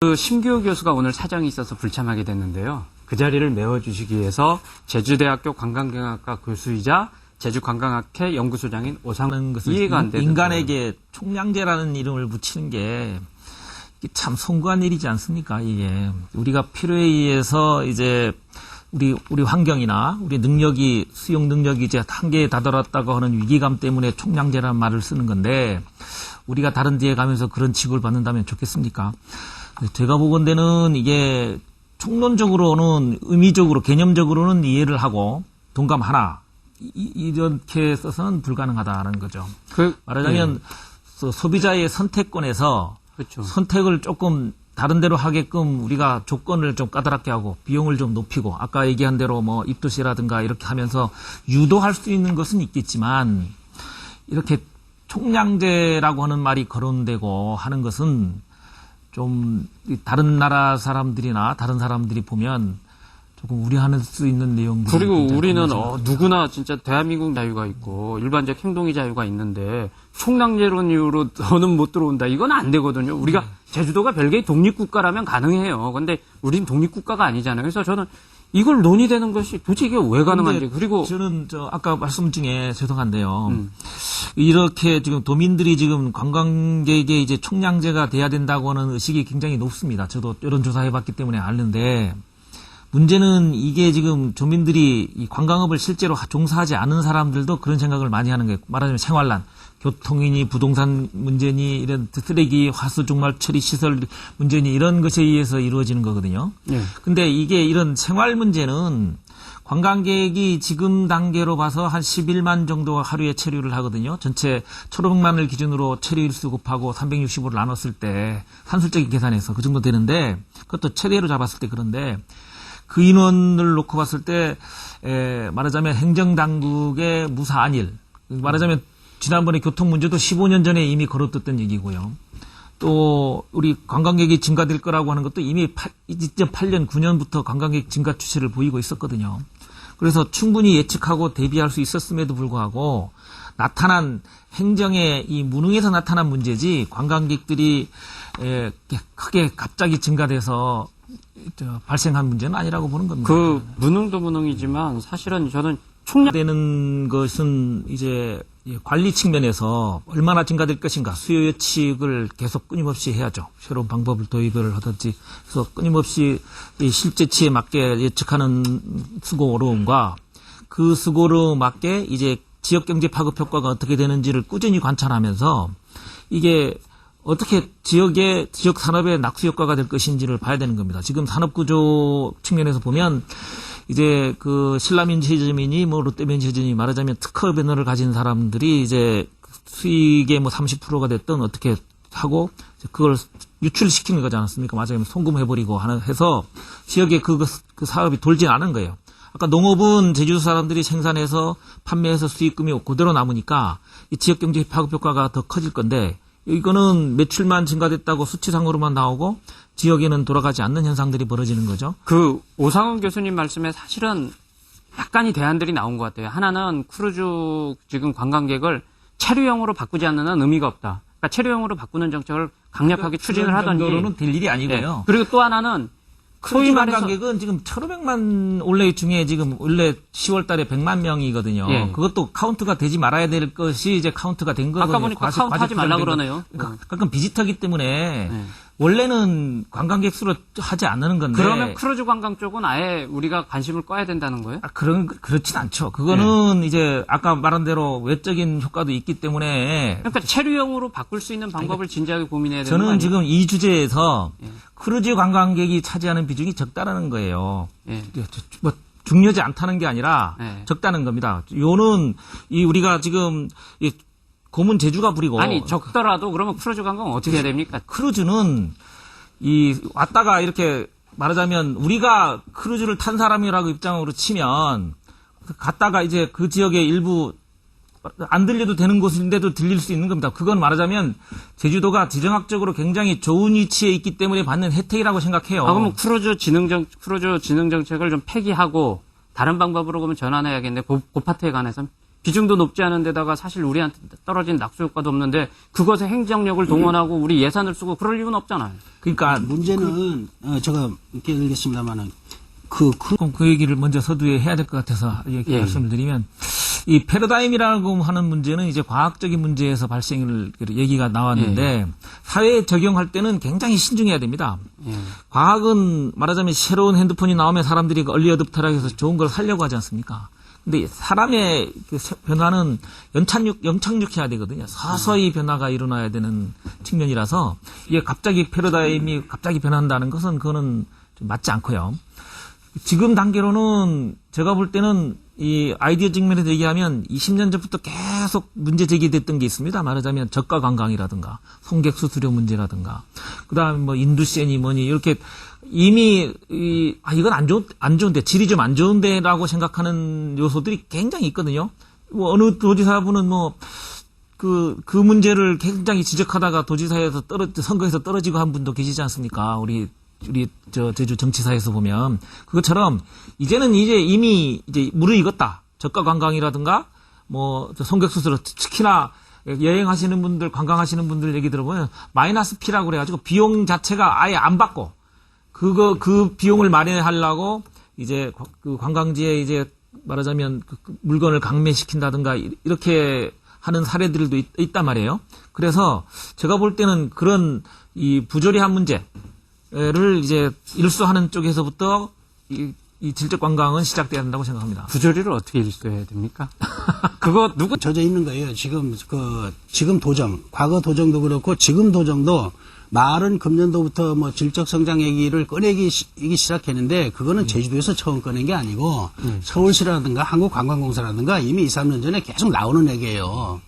그 심규호 교수가 오늘 사정이 있어서 불참하게 됐는데요. 그 자리를 메워주시기 위해서 제주대학교 관광경영학과 교수이자 제주관광학회 연구소장인 오상은 것을 이해가 안 되는 인간에게 총량제라는 이름을 붙이는 게 참 송구한 일이지 않습니까? 이게 우리가 필요에 의해서 이제 우리 환경이나 우리 능력이 수용 능력이 이제 한계에 다다랐다고 하는 위기감 때문에 총량제라는 말을 쓰는 건데 우리가 다른 데에 가면서 그런 취급을 받는다면 좋겠습니까? 제가 보건대는 이게 총론적으로는 의미적으로 개념적으로는 이해를 하고 동감하나 이렇게 써서는 불가능하다는 거죠. 말하자면 소비자의 선택권에서 그렇죠. 선택을 조금 다른 데로 하게끔 우리가 조건을 좀 까다롭게 하고 비용을 좀 높이고 아까 얘기한 대로 뭐 입도시라든가 이렇게 하면서 유도할 수 있는 것은 있겠지만 이렇게 총량제라고 하는 말이 거론되고 하는 것은 좀 다른 나라 사람들이나 다른 사람들이 보면 조금 우려할 수 있는 내용들. 그리고 우리는 누구나 진짜 대한민국 자유가 있고 일반적 행동의 자유가 있는데 총량제론 이유로 더는 못 들어온다. 이건 안 되거든요. 우리가 제주도가 별개의 독립국가라면 가능해요. 근데 우린 독립국가가 아니잖아요. 그래서 저는 이걸 논의되는 것이 도대체 이게 왜 가능한지. 그리고 저는 아까 말씀 중에 죄송한데요. 이렇게 지금 도민들이 지금 관광객에 이제 총량제가 돼야 된다고 하는 의식이 굉장히 높습니다. 저도 여론조사 해봤기 때문에 아는데 문제는 이게 지금 도민들이 이 관광업을 실제로 종사하지 않은 사람들도 그런 생각을 많이 하는 거예요. 말하자면 생활난, 교통이니 부동산 문제니 이런 쓰레기, 화수, 종말 처리 시설 문제니 이런 것에 의해서 이루어지는 거거든요. 근데 이게 이런 생활 문제는 관광객이 지금 단계로 봐서 한 11만 정도 하루에 체류를 하거든요. 전체 1,500만을 기준으로 체류일수 곱하고 365를 나눴을 때 산술적인 계산해서 그 정도 되는데 그것도 최대로 잡았을 때 그런데 그 인원을 놓고 봤을 때 말하자면 행정당국의 무사한 말하자면 지난번에 교통 문제도 15년 전에 이미 걸어뒀던 얘기고요. 또 우리 관광객이 증가될 거라고 하는 것도 이미 2008년 9년부터 관광객 증가 추세를 보이고 있었거든요. 그래서 충분히 예측하고 대비할 수 있었음에도 불구하고 나타난 행정의 이 무능에서 나타난 문제지 관광객들이 크게 갑자기 증가돼서 발생한 문제는 아니라고 보는 겁니다. 그 무능도 무능이지만 사실은 저는 총량되는 것은 이제 관리 측면에서 얼마나 증가될 것인가 수요 예측을 계속 끊임없이 해야죠. 새로운 방법을 도입을 하든지 그래서 끊임없이 실제치에 맞게 예측하는 수고 어려움과 그 수고로 맞게 이제 지역 경제 파급 효과가 어떻게 되는지를 꾸준히 관찰하면서 이게 어떻게 지역 산업의 낙수 효과가 될 것인지를 봐야 되는 겁니다. 지금 산업구조 측면에서 보면 이제 그 신라면세점이니 뭐 롯데면세점이 말하자면 특허 배너를 가진 사람들이 이제 수익의 뭐 30%가 됐든 어떻게 하고 그걸 유출시키는 거지 않았습니까? 맞아요. 송금해버리고 해서 지역에 그 사업이 돌진 않은 거예요. 아까 농업은 제주도 사람들이 생산해서 판매해서 수익금이 그대로 남으니까 이 지역 경제 파급 효과가 더 커질 건데 이거는 매출만 증가됐다고 수치상으로만 나오고 지역에는 돌아가지 않는 현상들이 벌어지는 거죠. 그 오상훈 교수님 말씀에 사실은 약간의 대안들이 나온 것 같아요. 하나는 크루즈 지금 관광객을 체류형으로 바꾸지 않는 한 의미가 없다. 그러니까 체류형으로 바꾸는 정책을 강력하게 추진을 하던지. 정도로는 될 일이 아니고요. 네. 그리고 또 하나는 크루즈 관광객은 지금 1,500만 원래 중에 지금 원래 10월 달에 100만 명이거든요. 그것도 카운트가 되지 말아야 될 것이 이제 카운트가 된 거거든요. 아까 보니까 카운트하지 말라 그러네요. 가끔 비지터기 때문에 원래는 관광객 수로 하지 않는 건데. 그러면 크루즈 관광 쪽은 아예 우리가 관심을 꺼야 된다는 거예요? 그렇진 않죠. 그거는 이제 아까 말한 대로 외적인 효과도 있기 때문에. 그러니까 체류형으로 바꿀 수 있는 방법을 진지하게 고민해야 되는 거 아니에요? 저는 지금 이 주제에서 크루즈 관광객이 차지하는 비중이 적다라는 거예요. 뭐 중요하지 않다는 게 아니라 적다는 겁니다. 요는 우리가 지금 고문 제주가 부리고. 아니 적더라도 그러면 크루즈 관광은 어떻게 해야 됩니까? 크루즈는 왔다가 이렇게 말하자면 우리가 크루즈를 탄 사람이라고 입장으로 치면 갔다가 이제 그 지역의 일부 안 들려도 되는 곳인데도 들릴 수 있는 겁니다. 그건 말하자면 제주도가 지정학적으로 굉장히 좋은 위치에 있기 때문에 받는 혜택이라고 생각해요. 그러면 크루즈 진흥 정책을 좀 폐기하고 다른 방법으로 그러면 전환해야겠네. 그 파트에 관해서 비중도 높지 않은 데다가 사실 우리한테 떨어진 낙수 효과도 없는데 그것에 행정력을 동원하고 우리 예산을 쓰고 그럴 이유는 없잖아요. 그러니까 문제는 제가 이렇게 드리겠습니다만은 그 얘기를 먼저 서두에 해야 될 것 같아서 이렇게 말씀을 드리면 이 패러다임이라고 하는 문제는 이제 과학적인 문제에서 발생을 얘기가 나왔는데 사회에 적용할 때는 굉장히 신중해야 됩니다. 과학은 말하자면 새로운 핸드폰이 나오면 사람들이 얼리 어댑터라고 해서 좋은 걸 살려고 하지 않습니까? 근데 사람의 그 변화는 영착륙해야 되거든요. 서서히 변화가 일어나야 되는 측면이라서 이게 갑자기 패러다임이 갑자기 변한다는 것은 그거는 좀 맞지 않고요. 지금 단계로는 제가 볼 때는 이 아이디어 측면에서 얘기하면 20년 전부터 계속 문제 제기됐던 게 있습니다. 말하자면 저가 관광이라든가 송객 수수료 문제라든가 그다음에 뭐 인두센이 뭐니 이렇게 이미 이건 안 좋은데 질이 좀 안 좋은데라고 생각하는 요소들이 굉장히 있거든요. 뭐 어느 도지사분은 뭐 그 문제를 굉장히 지적하다가 도지사에서 선거에서 떨어지고 한 분도 계시지 않습니까? 우리 제주 정치사에서 보면 그것처럼 이제는 이미 무르익었다. 저가 관광이라든가 뭐 송객 수수료 특히나 여행하시는 분들 관광하시는 분들 얘기 들어보면 마이너스 P라고 그래가지고 비용 자체가 아예 안 받고 그 비용을 마련하려고 이제 그 관광지에 이제 말하자면 그 물건을 강매시킨다든가 이렇게 하는 사례들도 있단 말이에요. 그래서 제가 볼 때는 그런 이 부조리한 문제를 이제 일소하는 쪽에서부터 이 질적 관광은 시작돼야 된다고 생각합니다. 부조리를 어떻게 일소해야 됩니까? 그거 누구 젖어 있는 거예요. 지금 도정, 과거 도정도 그렇고 지금 도정도 말은 금년도부터 뭐 질적 성장 얘기를 꺼내기 시작했는데 그거는 제주도에서 처음 꺼낸 게 아니고 서울시라든가 한국관광공사라든가 이미 2, 3년 전에 계속 나오는 얘기예요.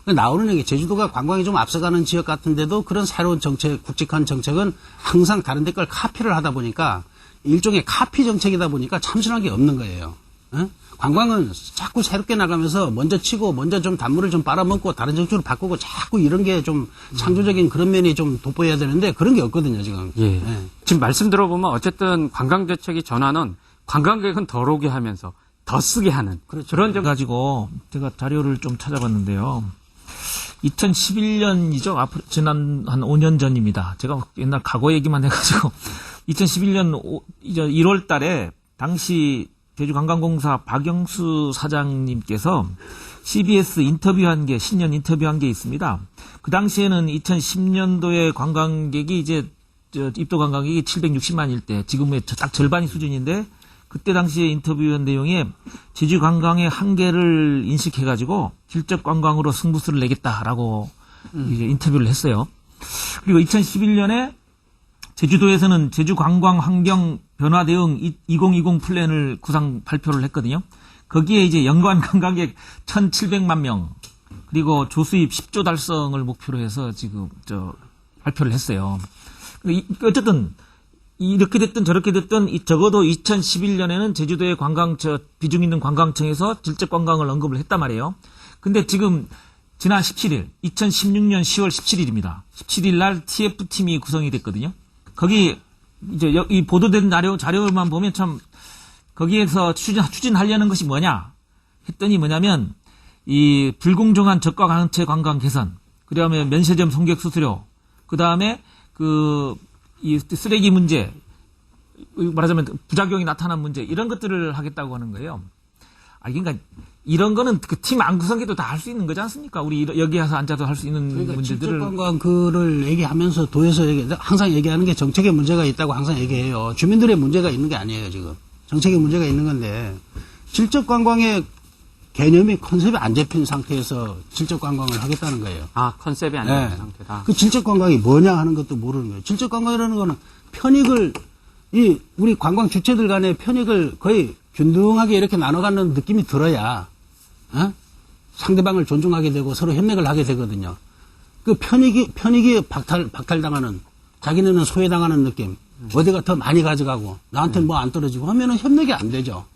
나오는 얘기, 제주도가 관광이 좀 앞서가는 지역 같은데도 그런 새로운 정책, 굵직한 정책은 항상 다른 데 걸 카피를 하다 보니까 일종의 카피 정책이다 보니까 참신한 게 없는 거예요. 응? 관광은 자꾸 새롭게 나가면서 먼저 치고 먼저 좀 단물을 좀 빨아먹고 다른 정책으로 바꾸고 자꾸 이런 게 좀 창조적인 그런 면이 좀 돋보여야 되는데 그런 게 없거든요, 지금. 예. 지금 말씀 들어보면 어쨌든 관광정책의 전환은 관광객은 덜 오게 하면서 더 쓰게 하는 그런 점 가지고 제가 자료를 좀 찾아봤는데요. 2011년이죠. 앞으로 지난 한 5년 전입니다. 제가 옛날 과거 얘기만 해가지고 2011년 1월 달에 당시 제주관광공사 박영수 사장님께서 CBS 신년 인터뷰한 게 있습니다. 그 당시에는 2010년도에 관광객이 입도 관광객이 760만일 때 지금의 딱 절반이 수준인데 그때 당시에 인터뷰한 내용에 제주 관광의 한계를 인식해가지고 질적 관광으로 승부수를 내겠다라고 이제 인터뷰를 했어요. 그리고 2011년에 제주도에서는 제주 관광 환경 변화 대응 2020 플랜을 발표를 했거든요. 거기에 이제 연간 관광객 1,700만 명 그리고 조수입 10조 달성을 목표로 해서 지금 발표를 했어요. 어쨌든 이렇게 됐든 저렇게 됐든 적어도 2011년에는 제주도의 비중 있는 관광청에서 질적 관광을 언급을 했단 말이에요. 근데 지금 지난 17일, 2016년 10월 17일입니다. 17일 날 TF팀이 구성이 됐거든요. 거기 이제 이 보도된 자료만 보면 참 거기에서 추진하려는 것이 뭐냐 했더니 뭐냐면 이 불공정한 저가 강체 관광 개선, 그다음에 면세점 송객 수수료, 그다음에 이 쓰레기 문제, 말하자면 부작용이 나타난 문제 이런 것들을 하겠다고 하는 거예요. 그러니까 이런 거는 그 팀 안 구성해도 다 할 수 있는 거지 않습니까? 우리 여기 와서 앉아도 할 수 있는 그러니까 문제들을. 질적 관광 그를 얘기하면서 도에서 항상 얘기하는 게 정책에 문제가 있다고 항상 얘기해요. 주민들의 문제가 있는 게 아니에요, 지금. 정책에 문제가 있는 건데 질적 관광의 개념이 컨셉이 안 잡힌 상태에서 질적 관광을 하겠다는 거예요. 컨셉이 안 잡힌 상태다. 그 질적 관광이 뭐냐 하는 것도 모르는 거예요. 질적 관광이라는 거는 편익을 우리 관광 주체들 간의 편익을 거의 균등하게 이렇게 나눠가는 느낌이 들어야 상대방을 존중하게 되고 서로 협력을 하게 되거든요. 그 편익이 박탈당하는 자기네는 소외당하는 느낌. 어디가 더 많이 가져가고 나한테는 뭐 안 떨어지고 하면은 협력이 안 되죠.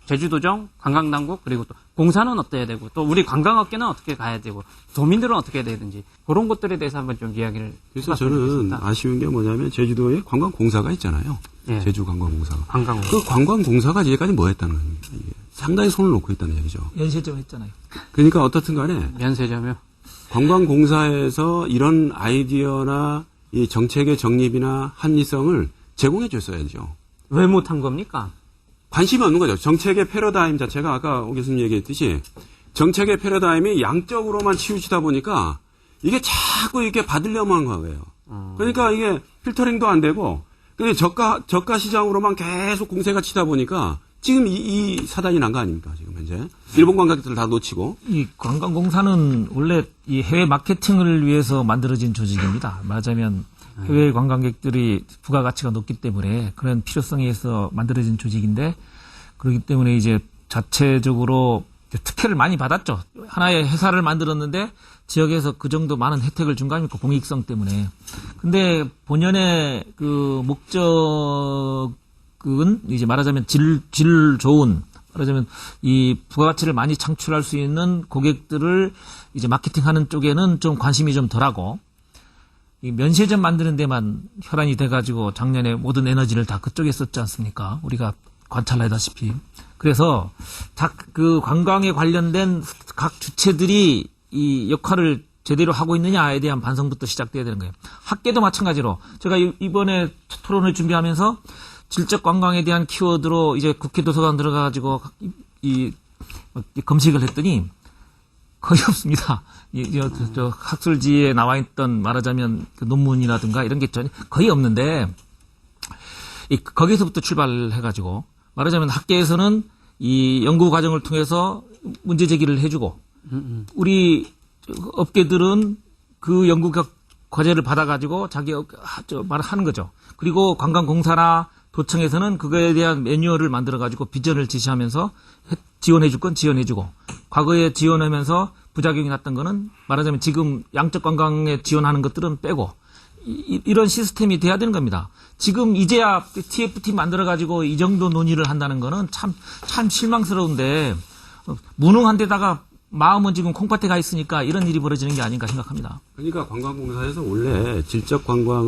제주도정, 관광당국, 그리고 또 공사는 어때야 되고, 또 우리 관광업계는 어떻게 가야 되고, 도민들은 어떻게 해야 되든지, 그런 것들에 대해서 한번 좀 이야기를. 그래서 저는 아쉬운 게 뭐냐면, 제주도에 관광공사가 있잖아요. 예. 제주관광공사가. 그 관광공사가 이제까지 뭐 했다는 겁니까? 이게. 상당히 손을 놓고 있다는 얘기죠. 연세점 했잖아요. 그러니까 어떻든 간에 면세점이요. 관광공사에서 이런 아이디어나 이 정책의 정립이나 합리성을 제공해 줬어야죠. 왜 못한 겁니까? 관심이 없는 거죠. 정책의 패러다임 자체가 아까 오 교수님 얘기했듯이 정책의 패러다임이 양적으로만 치우치다 보니까 이게 자꾸 이렇게 받으려만 하는 거예요. 그러니까 이게 필터링도 안 되고 근데 저가 시장으로만 계속 공세가 치다 보니까 지금 이 사단이 난 거 아닙니까? 지금 현재 일본 관광객들 다 놓치고 이 관광공사는 원래 이 해외 마케팅을 위해서 만들어진 조직입니다. 말하자면 해외 관광객들이 부가가치가 높기 때문에 그런 필요성에 의해서 만들어진 조직인데 그렇기 때문에 이제 자체적으로 특혜를 많이 받았죠. 하나의 회사를 만들었는데 지역에서 그 정도 많은 혜택을 준 거 아닙니까? 공익성 때문에. 근데 본연의 그 목적은 이제 말하자면 질 좋은 말하자면 이 부가가치를 많이 창출할 수 있는 고객들을 이제 마케팅하는 쪽에는 좀 관심이 좀 덜하고 이 면세점 만드는 데만 혈안이 돼가지고 작년에 모든 에너지를 다 그쪽에 썼지 않습니까? 우리가 관찰하다시피. 그래서 그 관광에 관련된 각 주체들이 이 역할을 제대로 하고 있느냐에 대한 반성부터 시작돼야 되는 거예요. 학계도 마찬가지로 제가 이번에 토론을 준비하면서 질적 관광에 대한 키워드로 이제 국회 도서관 들어가가지고 이 검색을 했더니 거의 없습니다. 저 학술지에 나와 있던 말하자면 그 논문이라든가 이런 게 거의 없는데 거기서부터 출발해가지고 말하자면 학계에서는 이 연구 과정을 통해서 문제 제기를 해주고 우리 업계들은 그 연구 과제를 받아가지고 자기 말을 하는 거죠. 그리고 관광공사나 도청에서는 그거에 대한 매뉴얼을 만들어가지고 비전을 제시하면서 지원해줄 건 지원해주고 과거에 지원하면서 부작용이 났던 거는 말하자면 지금 양적 관광에 지원하는 것들은 빼고 이런 시스템이 돼야 되는 겁니다. 지금 이제야 TFT 만들어가지고 이 정도 논의를 한다는 거는 참 실망스러운데 무능한 데다가 마음은 지금 콩밭에 가 있으니까 이런 일이 벌어지는 게 아닌가 생각합니다. 그러니까 관광공사에서 원래 질적 관광